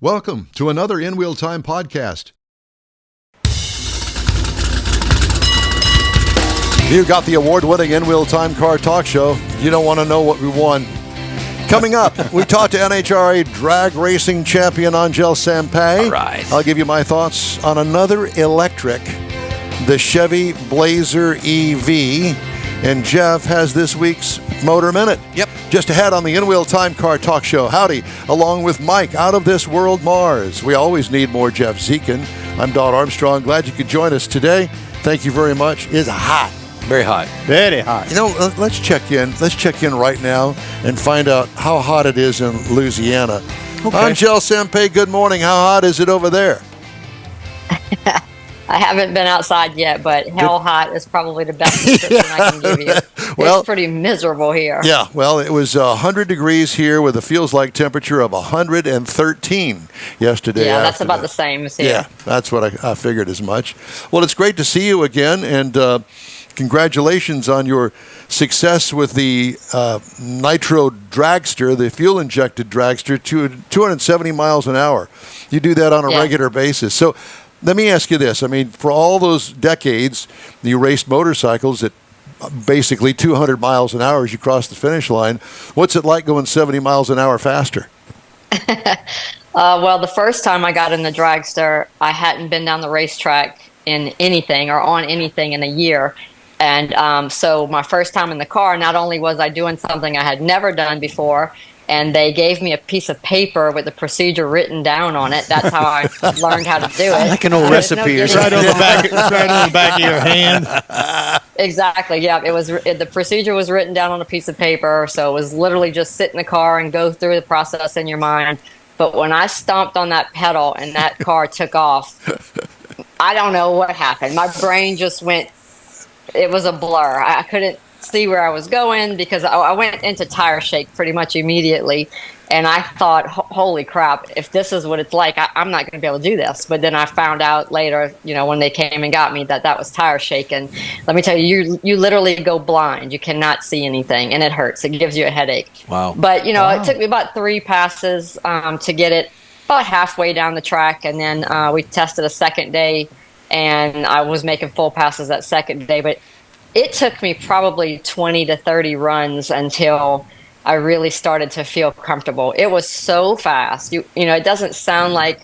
Welcome to another In Wheel Time podcast. You got the award-winning In Wheel Time car talk show. You don't want to know what we won. Coming up, we talked to NHRA Drag Racing Champion Angelle Sampey. All right. I'll give you my thoughts on another electric, the Chevy Blazer EV. And Jeff has this week's Motor Minute. Yep. Just ahead on the In Wheel Time Car Talk Show. Howdy, along with Mike, out of this world Mars. We always need more Jeff Zekin. I'm Don Armstrong. Glad you could join us today. Thank you very much. It's hot. Very hot. Very hot. You know, let's check in. Let's check in right now and find out how hot it is in Louisiana. Okay. Angelle Sampey, good morning. How hot is it over there? I haven't been outside yet, but hell hot is probably the best description I can give you. Well, it's pretty miserable here. Yeah, well, it was 100 degrees here with a feels-like temperature of 113 yesterday. Yeah, that's about afternoon. the same as here. Yeah, that's what I figured as much. Well, it's great to see you again, and congratulations on your success with the Nitro Dragster, the fuel-injected dragster, 270 miles an hour. You do that on a regular basis. So let me ask you this. I mean, for all those decades, you raced motorcycles at basically 200 miles an hour as you cross the finish line. What's it like going 70 miles an hour faster? Well, the first time I got in the dragster, I hadn't been down the racetrack in anything or on anything in a year. And so my first time in the car, not only was I doing something I had never done before, and they gave me a piece of paper with the procedure written down on it. That's how I learned how to do it. Like an old recipe or something. Right on the back of your hand. Exactly. Yeah. The procedure was written down on a piece of paper. So it was literally just sit in the car and go through the process in your mind. But when I stomped on that pedal and that car took off, I don't know what happened. My brain just went, it was a blur. I couldn't see where I was going because I went into tire shake pretty much immediately. And I thought, holy crap, if this is what it's like, I'm not going to be able to do this. But then I found out later, when they came and got me, that was tire shake. And let me tell you, you literally go blind. You cannot see anything, and it hurts. It gives you a headache. Wow. But, it took me about 3 passes to get it about halfway down the track. And then we tested a second day, and I was making full passes that second day. But it took me probably 20 to 30 runs until I really started to feel comfortable. It was so fast. It doesn't sound like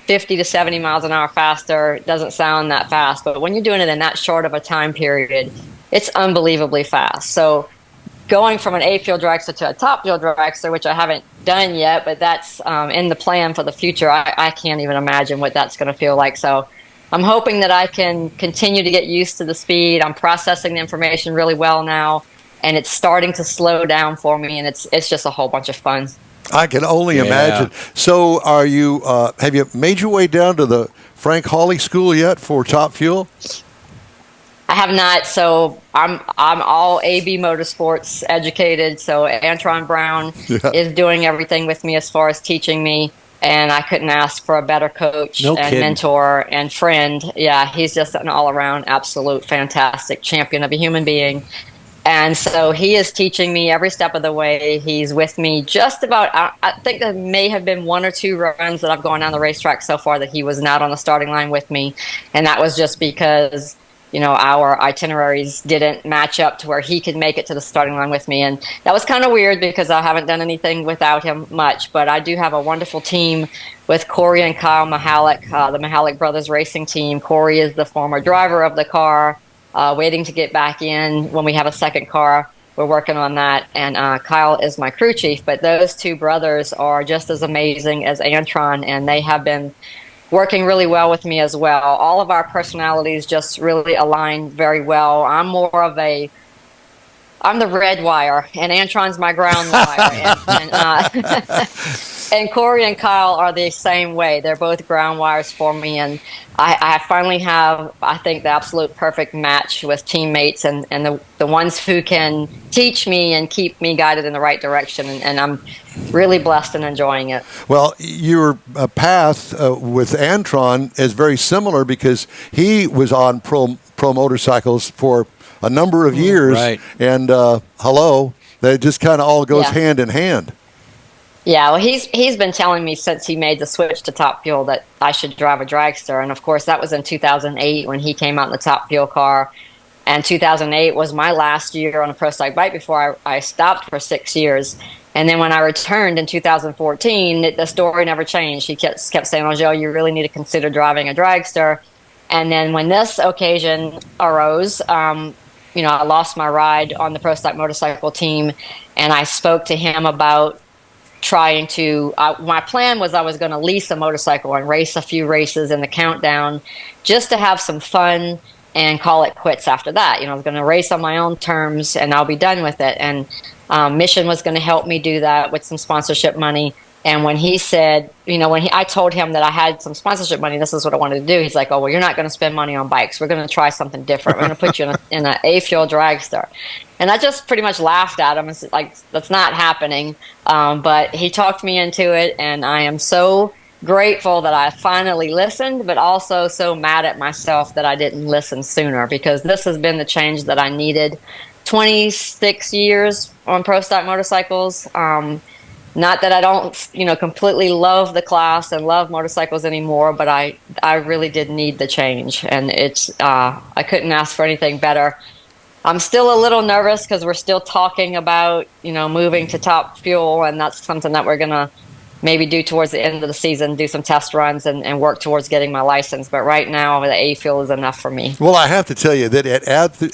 50 to 70 miles an hour faster. It doesn't sound that fast. But when you're doing it in that short of a time period, it's unbelievably fast. So going from an A-fuel dragster to a top-fuel dragster, which I haven't done yet, but that's in the plan for the future, I can't even imagine what that's going to feel like. So I'm hoping that I can continue to get used to the speed. I'm processing the information really well now, and it's starting to slow down for me, and it's just a whole bunch of fun. I can only imagine. So are you, have you made your way down to the Frank Hawley School yet for Top Fuel? I have not. So I'm all AB Motorsports educated. So Antron Brown is doing everything with me as far as teaching me. And I couldn't ask for a better coach mentor and friend. Yeah, he's just an all-around absolute fantastic champion of a human being. And so he is teaching me every step of the way. He's with me just about, I think there may have been 1 or 2 runs that I've gone down the racetrack so far that he was not on the starting line with me. And that was just because our itineraries didn't match up to where he could make it to the starting line with me. And that was kind of weird because I haven't done anything without him much. But I do have a wonderful team with Corey and Kyle Mihalik, the Mihalik Brothers racing team. Corey is the former driver of the car, waiting to get back in when we have a second car. We're working on that. And Kyle is my crew chief. But those 2 brothers are just as amazing as Antron, and they have been working really well with me as well. All of our personalities just really align very well. I'm the red wire, and Antron's my ground wire. And Corey and Kyle are the same way. They're both ground wires for me, and I finally have, I think, the absolute perfect match with teammates and the ones who can teach me and keep me guided in the right direction, and I'm really blessed and enjoying it. Well, your path with Antron is very similar because he was on pro motorcycles for a number of years, right. And that just kind of all goes hand in hand. Yeah, well, he's been telling me since he made the switch to Top Fuel that I should drive a dragster, and of course that was in 2008 when he came out in the Top Fuel car, and 2008 was my last year on a pro stock bike before I stopped for 6 years, and then when I returned in 2014, the story never changed. He kept saying, "Angelle, you really need to consider driving a dragster," and then when this occasion arose, I lost my ride on the pro stock motorcycle team, and I spoke to him about trying to my plan was I was going to lease a motorcycle and race a few races in the countdown just to have some fun and call it quits after that. I was going to race on my own terms and I'll be done with it. And Mission was going to help me do that with some sponsorship money. And when he said, I told him that I had some sponsorship money, this is what I wanted to do. He's like, "Oh, well, you're not going to spend money on bikes. We're going to try something different. We're going to put you in an A-fuel dragster." And I just pretty much laughed at him. It's like, that's not happening. But he talked me into it, and I am so grateful that I finally listened, but also so mad at myself that I didn't listen sooner, because this has been the change that I needed. 26 years on pro stock motorcycles. Not that I don't, completely love the class and love motorcycles anymore, but I really did need the change, and I couldn't ask for anything better. I'm still a little nervous because we're still talking about, moving to Top Fuel, and that's something that we're going to maybe do towards the end of the season, do some test runs and work towards getting my license. But right now, the A-Fuel is enough for me. Well, I have to tell you that it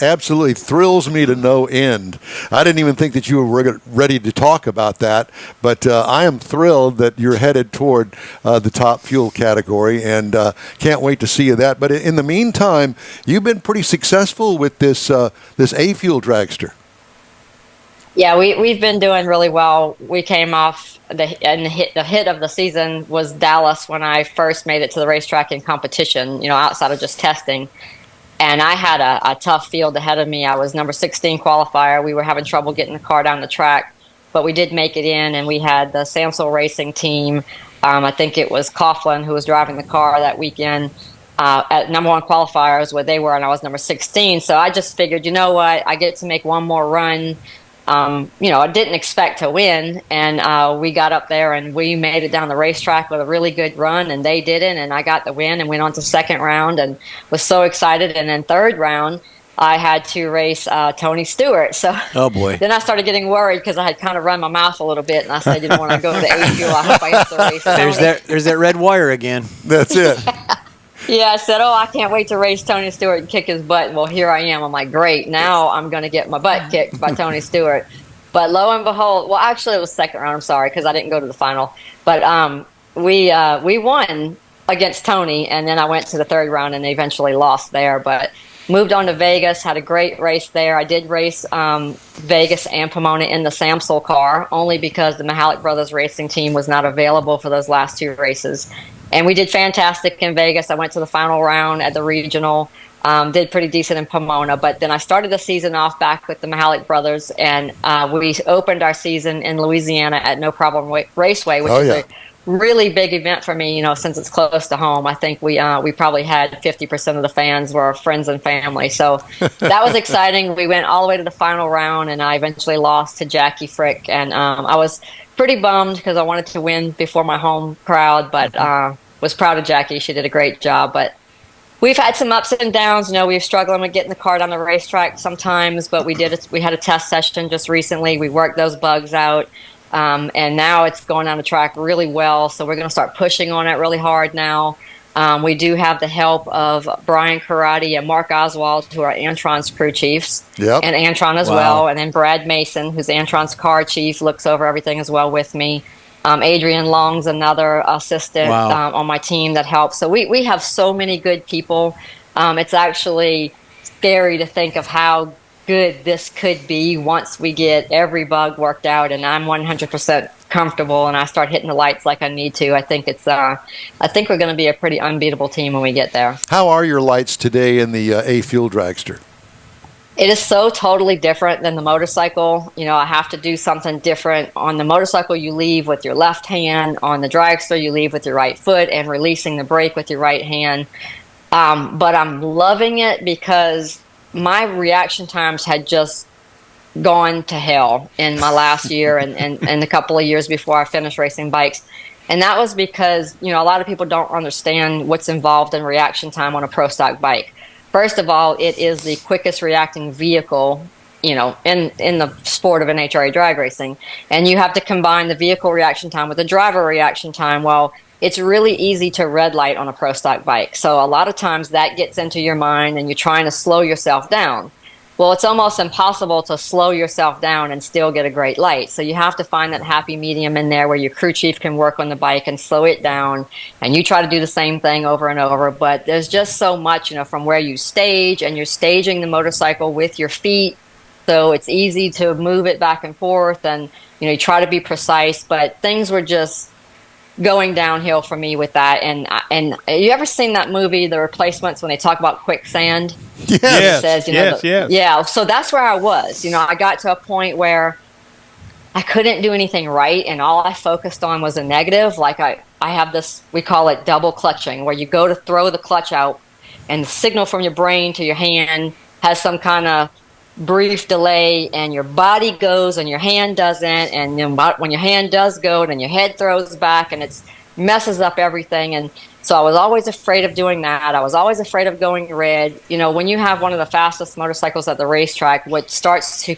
absolutely thrills me to no end. I didn't even think that you were ready to talk about that, but I am thrilled that you're headed toward the Top Fuel category, and can't wait to see you that. But in the meantime, you've been pretty successful with this A-Fuel dragster. Yeah, we've been doing really well. We came off the hit of the season was Dallas when I first made it to the racetrack in competition, outside of just testing. And I had a tough field ahead of me. I was number 16 qualifier. We were having trouble getting the car down the track, but we did make it in, and we had the Samsel Racing team. I think it was Coughlin who was driving the car that weekend. At number 1 qualifier is where they were, and I was number 16. So I just figured, I get to make one more run. I didn't expect to win, and we got up there and we made it down the racetrack with a really good run, and they didn't, and I got the win and went on to second round and was so excited. And then third round, I had to race Tony Stewart. So oh boy! Then I started getting worried because I had kind of run my mouth a little bit, and I said, when I go to the A-Fuel, I hope I have to race Tony. There's that red wire again. That's it. Yeah, I said, I can't wait to race Tony Stewart and kick his butt. Well, here I am. I'm like, great. Now I'm going to get my butt kicked by Tony Stewart. But lo and behold, well, actually it was second round. I'm sorry, because I didn't go to the final. But we won against Tony, and then I went to the third round and eventually lost there. But moved on to Vegas, had a great race there. I did race Vegas and Pomona in the Samsel car, only because the Mihalik Brothers racing team was not available for those last 2 races. And we did fantastic in Vegas. I went to the final round at the regional, did pretty decent in Pomona. But then I started the season off back with the Mihalik Brothers, and we opened our season in Louisiana at No Problem Raceway, which is a really big event for me, since it's close to home. I think we probably had 50% of the fans were friends and family. So that was exciting. We went all the way to the final round, and I eventually lost to Jackie Frick. And I was pretty bummed because I wanted to win before my home crowd, but was proud of Jackie. She did a great job. But we've had some ups and downs. We were struggling with getting the car down the racetrack sometimes, but we had a test session just recently. We worked those bugs out, and now it's going down the track really well. So we're going to start pushing on it really hard now. We do have the help of Brian Karate and Mark Oswald, who are Antron's crew chiefs, and Antron as well. And then Brad Mason, who's Antron's car chief, looks over everything as well with me. Adrian Long's another assistant on my team that helps. So we have so many good people. It's actually scary to think of how good this could be once we get every bug worked out and I'm 100% comfortable and I start hitting the lights like I need to. I think we're going to be a pretty unbeatable team when we get there. How are your lights today in the A-Fuel dragster? It is so totally different than the motorcycle. I have to do something different. On the motorcycle, you leave with your left hand. On the dragster, you leave with your right foot and releasing the brake with your right hand. But I'm loving it because my reaction times had just gone to hell in my last year and a couple of years before I finished racing bikes. And that was because, a lot of people don't understand what's involved in reaction time on a pro stock bike. First of all, it is the quickest reacting vehicle, in the sport of NHRA drag racing. And you have to combine the vehicle reaction time with the driver reaction time. Well, it's really easy to red light on a pro stock bike. So a lot of times that gets into your mind and you're trying to slow yourself down. Well, it's almost impossible to slow yourself down and still get a great light. So you have to find that happy medium in there where your crew chief can work on the bike and slow it down. And you try to do the same thing over and over. But there's just so much, from where you stage, and you're staging the motorcycle with your feet. So it's easy to move it back and forth, and, you try to be precise. But things were just going downhill for me with that. And you ever seen that movie, The Replacements, when they talk about quicksand? Yes. It says, Yeah, so that's where I was. I got to a point where I couldn't do anything right, and all I focused on was a negative. Like I have this, we call it double clutching, where you go to throw the clutch out, and the signal from your brain to your hand has some kind of brief delay, and your body goes and your hand doesn't, and then when your hand does go, then your head throws back, and it messes up everything. And so I was always afraid of doing that. I was always afraid of going red. When you have one of the fastest motorcycles at the racetrack, what starts to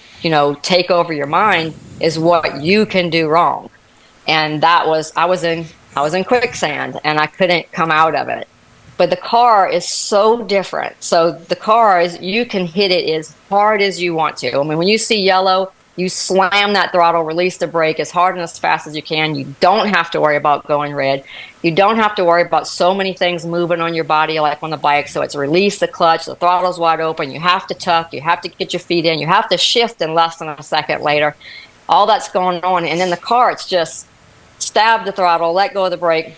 take over your mind is what you can do wrong. And I was in quicksand, and I couldn't come out of it. But the car is so different. So the car is, you can hit it as hard as you want to. I mean, when you see yellow, you slam that throttle, release the brake as hard and as fast as you can. You don't have to worry about going red. You don't have to worry about so many things moving on your body like on the bike. So it's release the clutch, the throttle's wide open, you have to tuck, you have to get your feet in, you have to shift in less than a second later. All that's going on. And in the car, it's just stab the throttle, let go of the brake,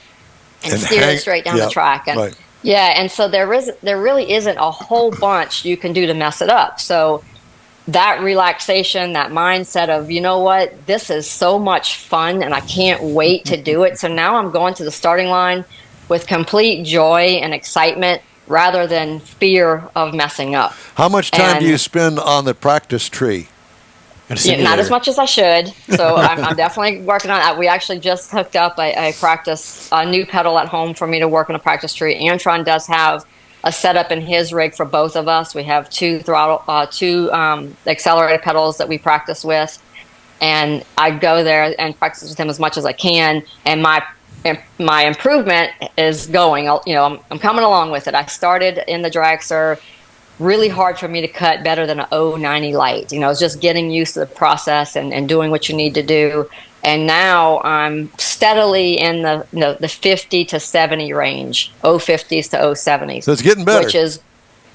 and steer it straight down the track. And right. Yeah, and so there really isn't a whole bunch you can do to mess it up. So that relaxation, that mindset of, what, this is so much fun and I can't wait to do it. So now I'm going to the starting line with complete joy and excitement rather than fear of messing up. How much time do you spend on the practice tree? Not as much as I should. So I'm definitely working on that. We actually just hooked up a new pedal at home for me to work on a practice tree. Antron does have a setup in his rig for both of us. We have two accelerated pedals that we practice with, and I go there and practice with him as much as I can. And my improvement is going. I'm coming along with it. I started in the dragster. Really hard for me to cut better than an 090 light. It's just getting used to the process and doing what you need to do. And now I'm steadily in the 50 to 70 range, 050s to 070s. So it's getting better. Which is,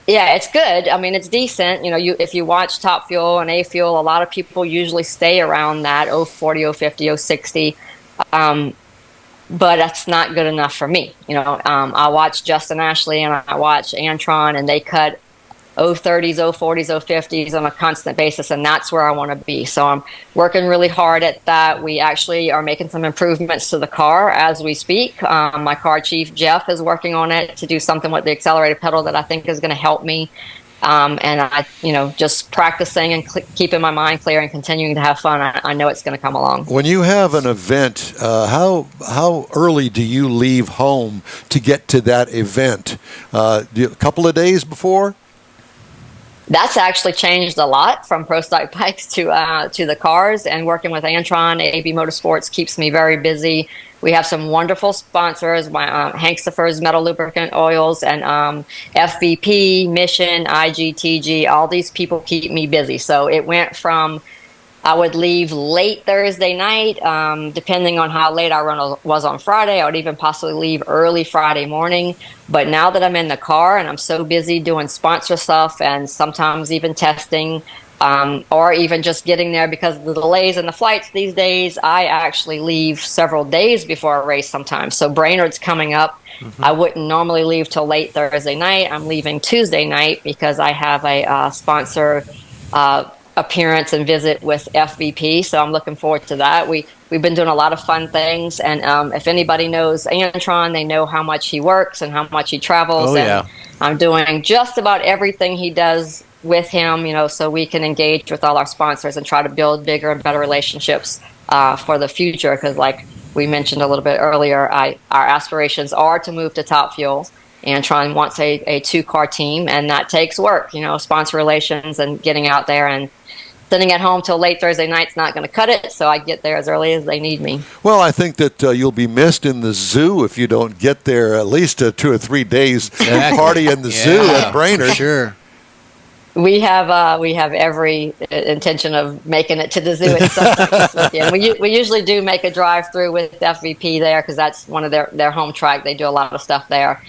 yeah, it's good. I mean, it's decent. If you watch Top Fuel and A Fuel, a lot of people usually stay around that 040, 050, 060. But that's not good enough for me. I watch Justin Ashley and I watch Antron, and they cut 030s, 040s, 050s on a constant basis, and that's where I want to be. So I'm working really hard at that. We actually are making some improvements to the car as we speak. My car chief, Jeff, is working on it to do something with the accelerated pedal that I think is going to help me. And I, just practicing and keeping my mind clear and continuing to have fun, I know it's going to come along. When you have an event, how early do you leave home to get to that event? A couple of days before? That's actually changed a lot from pro stock bikes to the cars, and working with Antron, AB Motorsports keeps me very busy. We have some wonderful sponsors, Hankstafers Metal Lubricant Oils, and FVP, Mission, IGTG. All these people keep me busy. So it went from, I would leave late Thursday night, depending on how late our run was on Friday. I would even possibly leave early Friday morning. But now that I'm in the car and I'm so busy doing sponsor stuff and sometimes even testing, or even just getting there because of the delays in the flights these days, I actually leave several days before a race sometimes. So Brainerd's coming up. Mm-hmm. I wouldn't normally leave till late Thursday night. I'm leaving Tuesday night because I have a sponsor appearance and visit with FVP, so I'm looking forward to that. We've been doing a lot of fun things, and if anybody knows Antron, they know how much he works and how much he travels. I'm doing just about everything he does with him, so we can engage with all our sponsors and try to build bigger and better relationships for the future. Because like we mentioned a little bit earlier, our aspirations are to move to Top Fuel. Antron wants a 2-car team, and that takes work, sponsor relations and getting out there, and sitting at home till late Thursday night's not going to cut it, so I get there as early as they need me. Well, I think that you'll be missed in the zoo if you don't get there at least 2 or 3 days party in the zoo at Brainerd. Sure. We have every intention of making it to the zoo at some point this weekend. We usually do make a drive through with FVP there because that's one of their home track. They do a lot of stuff there.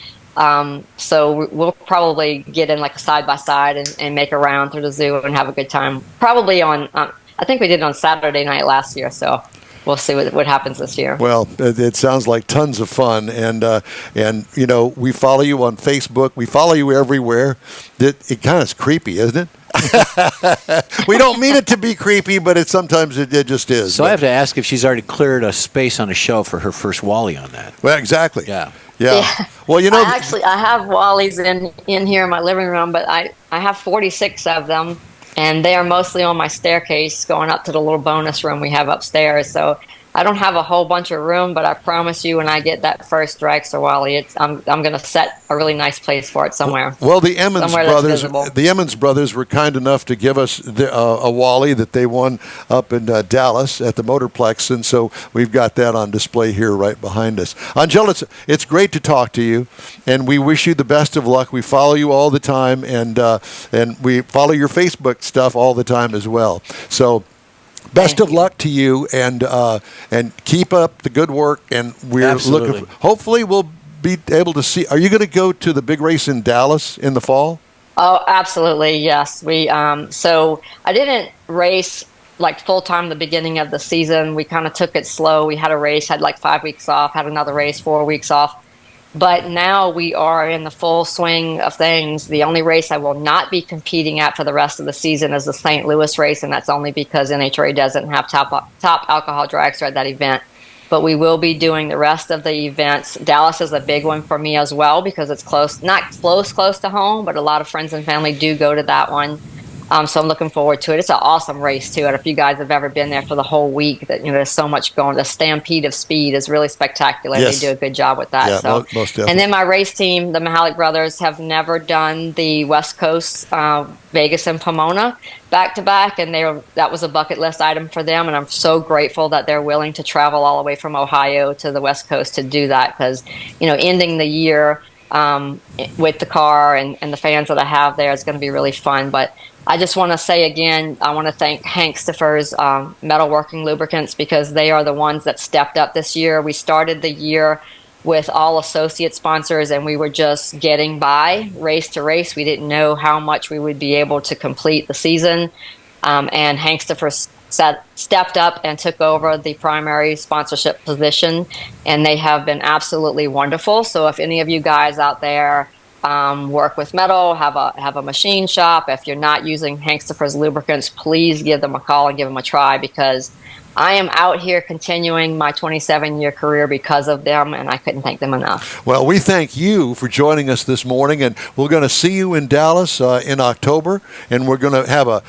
So we'll probably get in like a side-by-side and make a round through the zoo and have a good time. Probably on, I think we did it on Saturday night last year, so we'll see what happens this year. Well, it sounds like tons of fun, and we follow you on Facebook. We follow you everywhere. It kind of is creepy, isn't it? We don't mean it to be creepy, but sometimes it just is. So I have to ask if she's already cleared a space on a shelf for her first Wally on that. Well, exactly. Yeah. Well, I have Wallies in here in my living room, but I have 46 of them, and they are mostly on my staircase going up to the little bonus room we have upstairs. So I don't have a whole bunch of room, but I promise you, when I get that first Dragster Wally, I'm going to set a really nice place for it somewhere. Well, the Emmons brothers were kind enough to give us a Wally that they won up in Dallas at the Motorplex, and so we've got that on display here right behind us. Angelle, it's great to talk to you, and we wish you the best of luck. We follow you all the time, and we follow your Facebook stuff all the time as well. So. Best of luck to you, and keep up the good work. And we're looking. Hopefully, we'll be able to see. Are you going to go to the big race in Dallas in the fall? Oh, absolutely, yes. We so I didn't race like full time the beginning of the season. We kind of took it slow. We had a race, had like 5 weeks off, had another race, 4 weeks off. But now we are in the full swing of things. The only race I will not be competing at for the rest of the season is the St. Louis race, and that's only because NHRA doesn't have top alcohol dragster at that event. But we will be doing the rest of the events. Dallas is a big one for me as well because it's close, not close to home, but a lot of friends and family do go to that one. So I'm looking forward to it. It's an awesome race too. And if you guys have ever been there for the whole week, that there's so much going. The stampede of speed is really spectacular. Yes. They do a good job with that. Yeah, so, most definitely. and then my race team, the Mihalik Brothers, have never done the West Coast, Vegas and Pomona back to back, and that was a bucket list item for them. And I'm so grateful that they're willing to travel all the way from Ohio to the West Coast to do that because ending the year with the car and the fans that I have there is going to be really fun. But I just want to say again, I want to thank Hank Stiffer's Metalworking Lubricants because they are the ones that stepped up this year. We started the year with all associate sponsors and we were just getting by race to race. We didn't know how much we would be able to complete the season. And Hank Stiffer stepped up and took over the primary sponsorship position, and they have been absolutely wonderful. So if any of you guys out there work with metal, have a machine shop, if you're not using Hank Stiffer's lubricants, please give them a call and give them a try because I am out here continuing my 27-year career because of them, and I couldn't thank them enough. Well, we thank you for joining us this morning, and we're going to see you in Dallas in October, and we're going to have a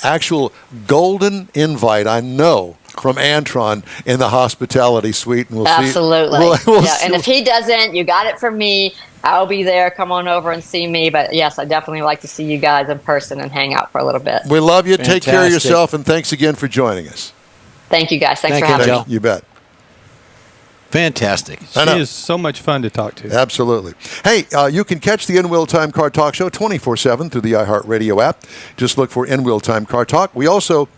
actual golden invite, I know, from Antron in the hospitality suite, and we'll Absolutely. see. We'll yeah, and if he doesn't, you got it from me. I'll be there. Come on over and see me. But yes, I definitely like to see you guys in person and hang out for a little bit. We love you. Fantastic. Take care of yourself, and thanks again for joining us. Thank you, guys. Thanks Thank for you, having Joe. me. You bet. Fantastic. She is so much fun to talk to. Absolutely. Hey, you can catch the In-Wheel Time Car Talk Show 24/7 through the iHeartRadio app. Just look for In-Wheel Time Car Talk. We also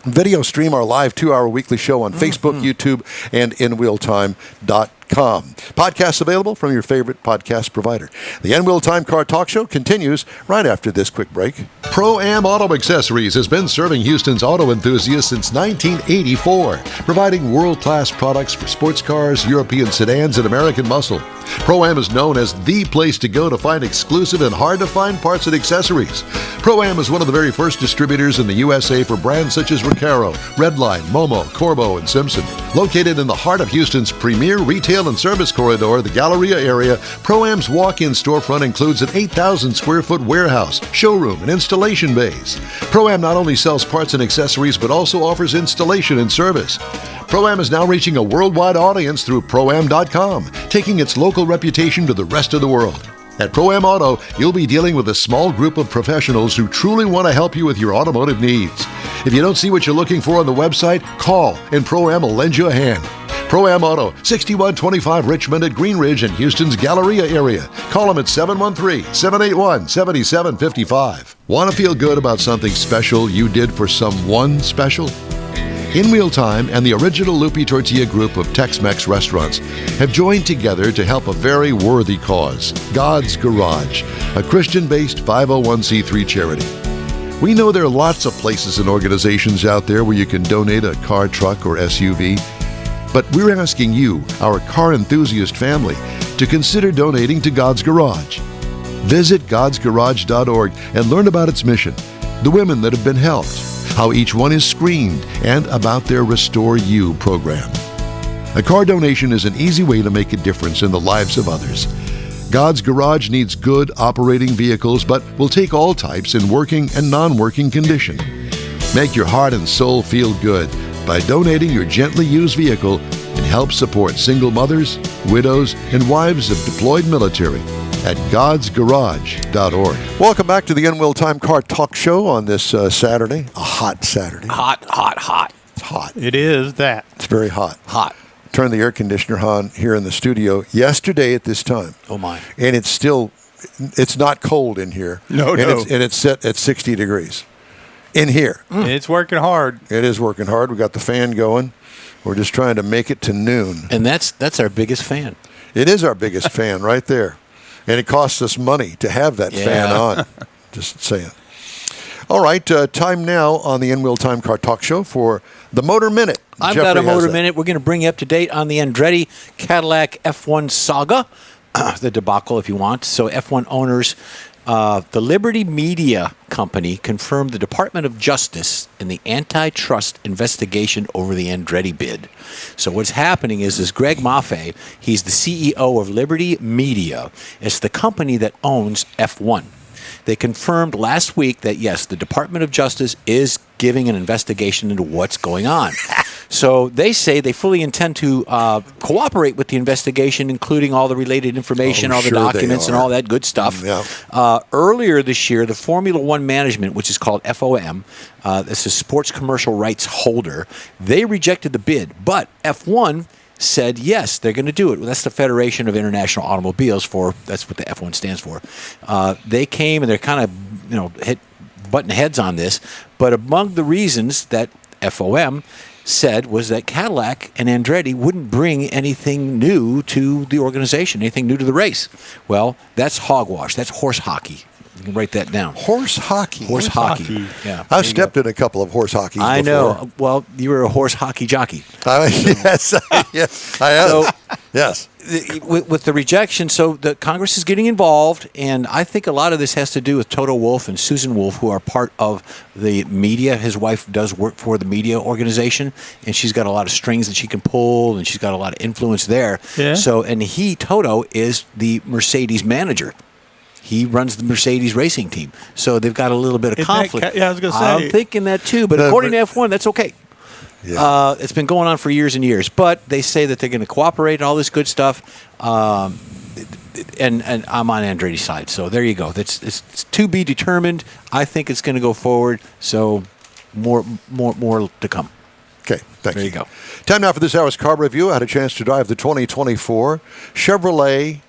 video stream our live 2-hour weekly show on Facebook, YouTube, and InWheelTime.com. Podcasts available from your favorite podcast provider. The In-Wheel Time Car Talk Show continues right after this quick break. Pro-Am Auto Accessories has been serving Houston's auto enthusiasts since 1984, providing world-class products for sports cars, European sedans, and American muscle. Pro-Am is known as the place to go to find exclusive and hard-to-find parts and accessories. Pro-Am is one of the very first distributors in the USA for brands such as Recaro, Redline, Momo, Corbo, and Simpson. Located in the heart of Houston's premier retail and service corridor, the Galleria area, Pro-Am's walk-in storefront includes an 8,000-square-foot warehouse, showroom, and installation bays. Pro-Am not only sells parts and accessories, but also offers installation and service. Pro-Am is now reaching a worldwide audience through Pro-Am.com, taking its local reputation to the rest of the world. At Pro-Am Auto, you'll be dealing with a small group of professionals who truly want to help you with your automotive needs. If you don't see what you're looking for on the website, call and Pro-Am will lend you a hand. Pro-Am Auto, 6125 Richmond at Green Ridge in Houston's Galleria area. Call them at 713-781-7755. Want to feel good about something special you did for someone special? In Wheel Time and the original Lupi Tortilla group of Tex-Mex restaurants have joined together to help a very worthy cause, God's Garage, a Christian-based 501c3 charity. We know there are lots of places and organizations out there where you can donate a car, truck, or SUV, but we're asking you, our car enthusiast family, to consider donating to God's Garage. Visit godsgarage.org and learn about its mission, the women that have been helped, how each one is screened, and about their Restore You program. A car donation is an easy way to make a difference in the lives of others. God's Garage needs good operating vehicles, but will take all types in working and non-working condition. Make your heart and soul feel good by donating your gently used vehicle and help support single mothers, widows, and wives of deployed military at godsgarage.org. Welcome back to the N-Wheel Time Car Talk Show on this Saturday. A hot Saturday. Hot, hot, hot. It's hot. It is that. It's very hot. Hot. Turn the air conditioner on here in the studio yesterday at this time. Oh, my. And it's not cold in here. No. And it's set at 60 degrees in here. It's working hard. It is working hard. We got the fan going. We're just trying to make it to noon. And that's our biggest fan. It is our biggest fan right there. And it costs us money to have that fan on. Just saying. All right, time now on the N-Wheel Time Car Talk Show for the Motor Minute. I've got a Motor Minute. We're going to bring you up to date on the Andretti Cadillac F1 saga, the debacle if you want. So F1 owners, the Liberty Media Company confirmed the Department of Justice in the antitrust investigation over the Andretti bid. So what's happening is Greg Maffei, he's the CEO of Liberty Media. It's the company that owns F1. They confirmed last week that, yes, the Department of Justice is giving an investigation into what's going on. So they say they fully intend to cooperate with the investigation, including all the related information, all the documents, and all that good stuff. Yeah. Earlier this year, the Formula One Management, which is called FOM, this is Sports Commercial Rights Holder, they rejected the bid. But F1 said, yes, they're going to do it. Well, that's the Federation of International Automobiles that's what the F1 stands for. They came and they're kind of, butting heads on this. But among the reasons that FOM said was that Cadillac and Andretti wouldn't bring anything new to the organization, anything new to the race. Well, that's hogwash. That's horse hockey. You can write that down. Horse hockey. Horse hockey. Yeah. I've stepped in a couple of horse hockeys I before. know. Well, you were a horse hockey jockey. Yes, I am. So, yes. With the rejection, so the Congress is getting involved, and I think a lot of this has to do with Toto Wolff and Susan Wolff, who are part of the media. His wife does work for the media organization, and she's got a lot of strings that she can pull, and she's got a lot of influence there. Yeah. So, and Toto, is the Mercedes manager. He runs the Mercedes racing team. So they've got a little bit of conflict. I was going to say. I'm thinking that too, but according to F1, that's okay. Yeah. It's been going on for years and years, but they say that they're going to cooperate and all this good stuff. And I'm on Andretti's side, so there you go. It's to be determined. I think it's going to go forward. So more to come. Okay, thank you. There you go. Time now for this hour's car review. I had a chance to drive the 2024 Chevrolet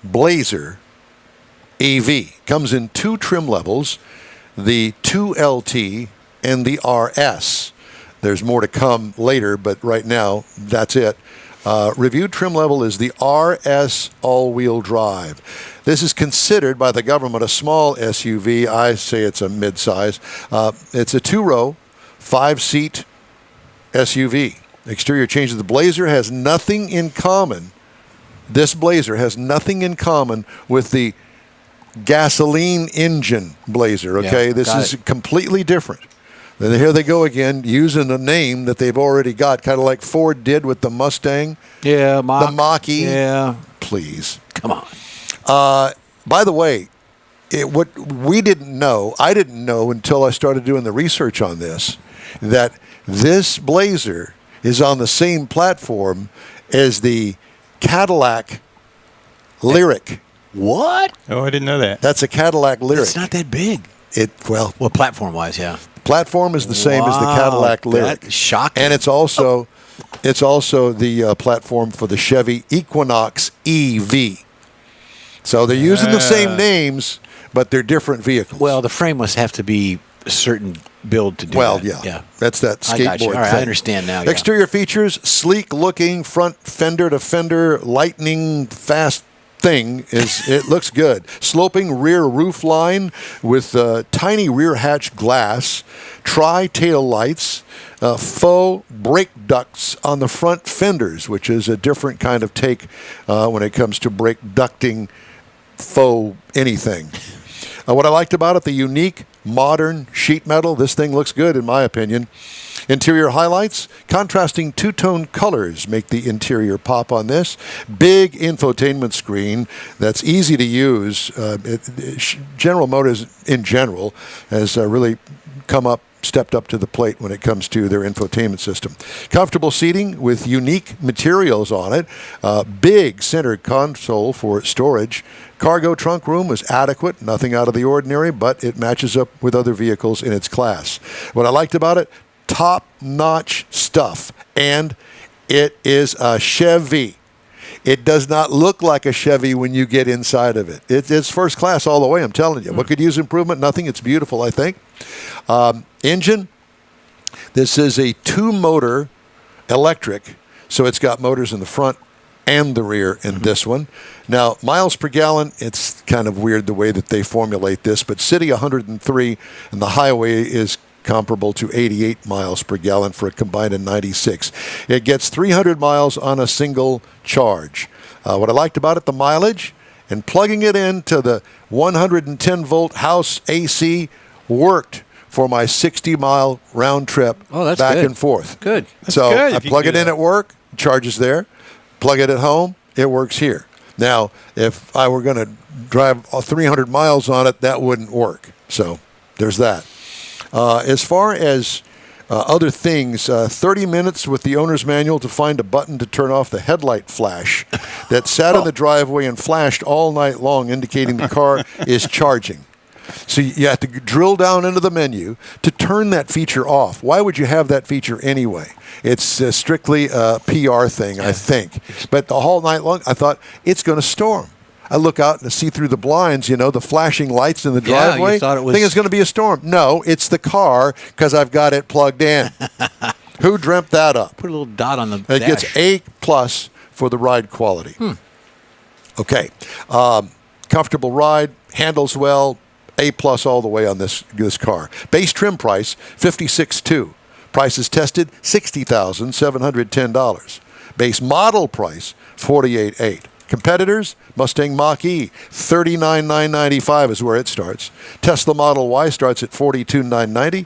Blazer EV. Comes in two trim levels, the 2LT and the RS. There's more to come later, but right now, that's it. Review trim level is the RS all-wheel drive. This is considered by the government a small SUV. I say it's a midsize. It's a 2-row, 5-seat SUV. Exterior changes. The Blazer has nothing in common. This Blazer has nothing in common with the gasoline engine Blazer, okay? Yeah, this is completely different. And here they go again, using a name that they've already got, kind of like Ford did with the Mustang. Yeah, The Mach-E. Yeah. Please. Come on. By the way, what we didn't know, I didn't know until I started doing the research on this, that this Blazer is on the same platform as the Cadillac Lyric. What? Oh, I didn't know that. That's a Cadillac Lyric. It's not that big. Well, Platform-wise, yeah. platform is the same as the Cadillac Lyric. That's shocking. And it's also the platform for the Chevy Equinox EV. So they're using the same names, but they're different vehicles. Well, the frame must have to be a certain build to do that. Yeah. That's that I got you. skateboard All right, thing. I understand now. Yeah. Exterior features, sleek-looking front fender-to-fender, lightning fast thing. It looks good. Sloping rear roof line with tiny rear hatch glass, tri-tail lights, faux brake ducts on the front fenders, which is a different kind of take when it comes to brake ducting faux anything. What I liked about it, the unique modern sheet metal. This thing looks good in my opinion. Interior highlights, contrasting two-tone colors make the interior pop on this. Big infotainment screen that's easy to use. General Motors in general has really stepped up to the plate when it comes to their infotainment system. Comfortable seating with unique materials on it. Big center console for storage. Cargo trunk room was adequate, nothing out of the ordinary, but it matches up with other vehicles in its class. What I liked about it, top-notch stuff, and it is a Chevy. It does not look like a Chevy when you get inside of it. It's first class all the way, I'm telling you. What could use improvement? Nothing. It's beautiful, I think. Engine, this is a 2-motor electric, so it's got motors in the front and the rear in this one. Now, miles per gallon, it's kind of weird the way that they formulate this, but city 103 and the highway is comparable to 88 miles per gallon for a combined of 96. It gets 300 miles on a single charge. What I liked about it, the mileage, and plugging it into the 110-volt house AC worked for my 60-mile round trip back and forth. Good. So good I if you plug can it do in that. at work, charges there. Plug it at home, it works here. Now, if I were going to drive 300 miles on it, that wouldn't work. So there's that. As far as other things, 30 minutes with the owner's manual to find a button to turn off the headlight flash that sat in the driveway and flashed all night long, indicating the car is charging. So you have to drill down into the menu to turn that feature off. Why would you have that feature anyway? It's strictly a PR thing, I think. But the whole night long, I thought, it's going to storm. I look out and see through the blinds, the flashing lights in the driveway. You thought it was... think it's going to be a storm. No, it's the car because I've got it plugged in. Who dreamt that up? Put a little dot on the It dash. gets A+ for the ride quality. Okay. Comfortable ride, handles well, A+ all the way on this car. Base trim price, $56,200. Prices tested, $60,710. Base model price, $48,800. Competitors, Mustang Mach-E, $39,995 is where it starts. Tesla Model Y starts at $42,990,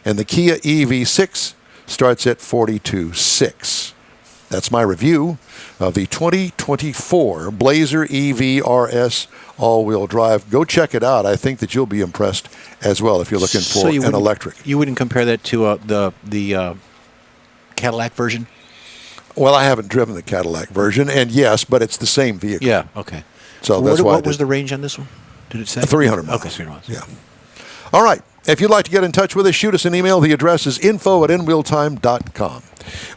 and the Kia EV6 starts at $42,600. That's my review of the 2024 Blazer EV RS all-wheel drive. Go check it out. I think that you'll be impressed as well if you're looking for an electric. You wouldn't compare that to the Cadillac version? Well, I haven't driven the Cadillac version, and yes, but it's the same vehicle. Yeah, okay. So that's why. What was the range on this one? Did it say? 300 miles. Okay, 300 miles. Yeah. All right. If you'd like to get in touch with us, shoot us an email. The address is info@inwheeltime.com.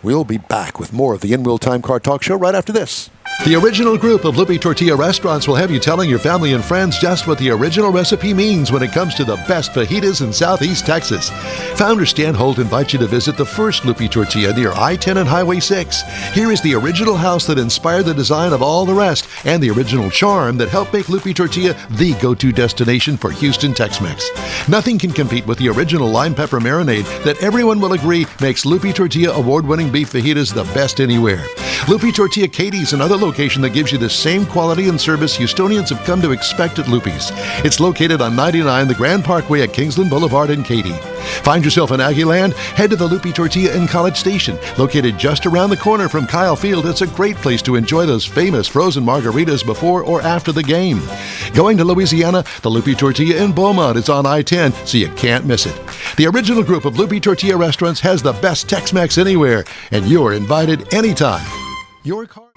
We'll be back with more of the In Wheel Time Car Talk Show right after this. The original group of Lupe Tortilla restaurants will have you telling your family and friends just what the original recipe means when it comes to the best fajitas in Southeast Texas. Founder Stan Holt invites you to visit the first Lupe Tortilla near I-10 and Highway 6. Here is the original house that inspired the design of all the rest and the original charm that helped make Lupe Tortilla the go-to destination for Houston Tex-Mex. Nothing can compete with the original lime pepper marinade that everyone will agree makes Lupe Tortilla award-winning beef fajitas the best anywhere. Lupe Tortilla Katie's another location that gives you the same quality and service Houstonians have come to expect at Lupe's. It's located on 99 the Grand Parkway at Kingsland Boulevard in Katy. Find yourself in Aggieland? Head to the Lupe Tortilla in College Station. Located just around the corner from Kyle Field, it's a great place to enjoy those famous frozen margaritas before or after the game. Going to Louisiana, the Lupe Tortilla in Beaumont is on I-10, so you can't miss it. The original group of Lupe Tortilla restaurants has the best Tex-Mex anywhere, and you're invited anytime.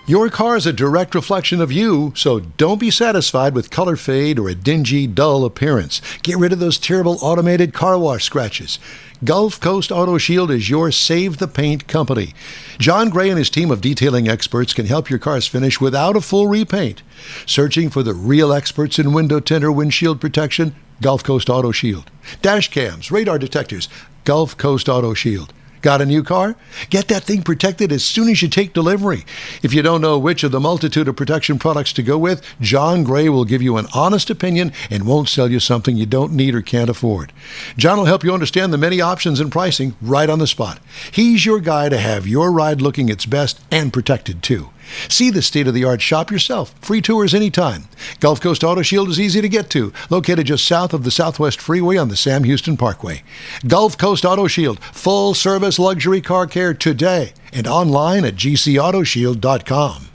Your car is a direct reflection of you, so don't be satisfied with color fade or a dingy, dull appearance. Get rid of those terrible automated car wash scratches. Gulf Coast Auto Shield is your Save the Paint company. John Gray and his team of detailing experts can help your cars finish without a full repaint. Searching for the real experts in window tint or windshield protection? Gulf Coast Auto Shield. Dash cams, radar detectors? Gulf Coast Auto Shield. Got a new car? Get that thing protected as soon as you take delivery. If you don't know which of the multitude of protection products to go with, John Gray will give you an honest opinion and won't sell you something you don't need or can't afford. John will help you understand the many options and pricing right on the spot. He's your guy to have your ride looking its best and protected too. See the state-of-the-art shop yourself. Free tours anytime. Gulf Coast Auto Shield is easy to get to, located just south of the Southwest Freeway on the Sam Houston Parkway. Gulf Coast Auto Shield, full-service luxury car care today, and online at gcautoshield.com.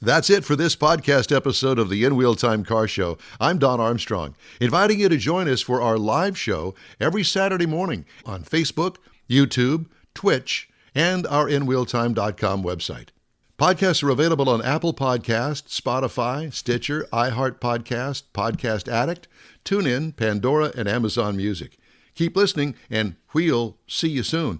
That's it for this podcast episode of the In Wheel Time Car Show. I'm Don Armstrong, inviting you to join us for our live show every Saturday morning on Facebook, YouTube, Twitch, and our InWheelTime.com website. Podcasts are available on Apple Podcasts, Spotify, Stitcher, iHeart Podcast, Podcast Addict, TuneIn, Pandora, and Amazon Music. Keep listening, and we'll see you soon.